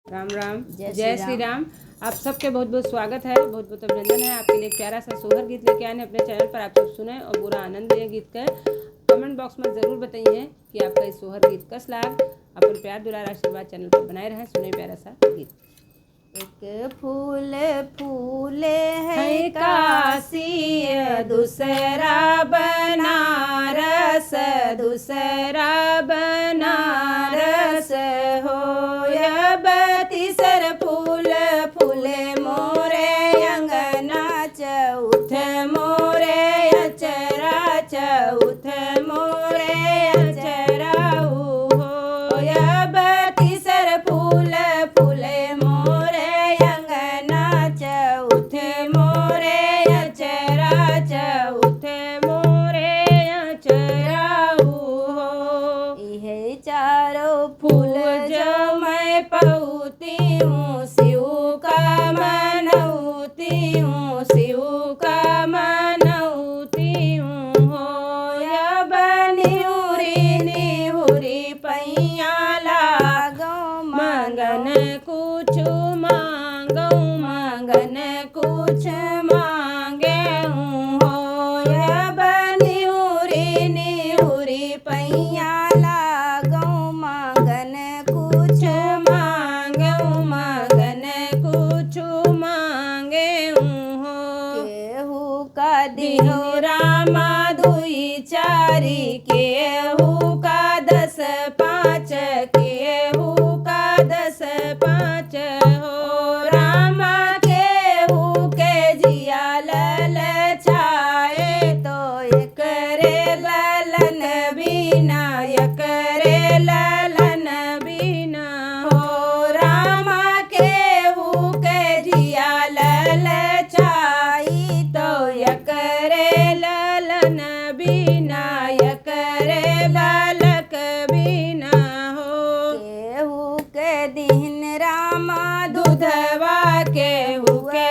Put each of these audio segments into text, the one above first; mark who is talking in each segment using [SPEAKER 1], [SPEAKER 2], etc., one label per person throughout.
[SPEAKER 1] राम राम।
[SPEAKER 2] जय श्री राम।
[SPEAKER 1] आप सबके बहुत बहुत स्वागत है, बहुत बहुत अभिनंदन है। आपके लिए एक प्यारा सा सोहर गीत लेके आए हैं अपने चैनल पर। आप सब सुने और पूरा आनंद लें गीत का। कमेंट बॉक्स में ज़रूर बताइए कि आपका इस सोहर गीत कस लाग। अपन प्यार दुलार आशीर्वाद चैनल पर बनाए रहें। सुने प्यारा सा गीत।
[SPEAKER 2] एक फूल फूले है काशी, दूसरा बनारस, दूसरा बनारस हो। अब तीसर फूल फूले मोरे अंगना, चौथ मोरे अचरा, चौथ मोरे अचरा हो। अब तीसर फूल फूले मोरे अंगना, चौथ मोरे अचरा, चौथ मोरे अचरा हो। यह चारों फूल जो मैं पहुती हूँ, शिव का मनौती हूँ, शिव का मनौती हूँ हो। अब निहुरी निहुरी पैया लागो, मंगन कुछ मांगो, मंगन कुछ मांगे हूँ हो। अब निहुरी निहुरी पैया लागो, मंगन कुछ मांगो, मंगन कुछ मांगे हूँ हो। केहू का दिहो रामा दुई चारी, केहू का 10 5, केहू का 10 5 हो। रामा केहू के जिया ललचाए, तो एकरे ललन बिना, एकरे ललन बिना हो। रामा केहू के जिया ललचाई, तो एकरे ललन बिना, एकरे बालक बिना हो। केहू के दिन रामा दूधवा, केहू के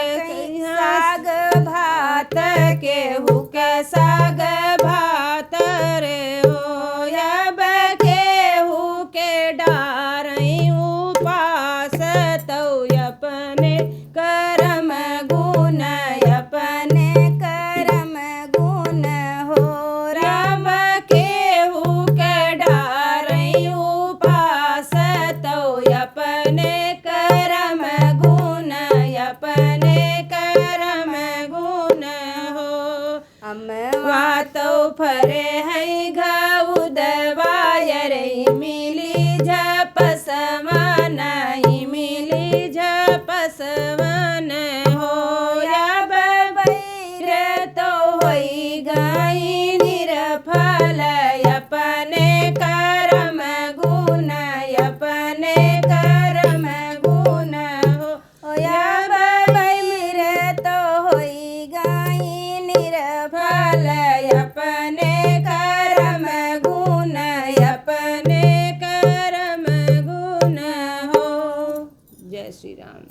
[SPEAKER 2] साग भात, केहू के साग भात रे हो। अब केहू के डारई उपास, तो अपने करम गुण, अपने करम गुण हो। राम केहू के डारई उपास, तो अपने करम गुण, अपने करम गुण हो। अमवा तो फरे है घऊ दवाय रे, मिली झपसवन, मिली झपसवन हो। अब बैर तो होई गई निरफल, अपने करम गुण, अपने करम गुण हो। अब बैर तो होई गई निरफल, अपने करम गुण, अपने करम गुण हो।
[SPEAKER 1] जय श्री राम।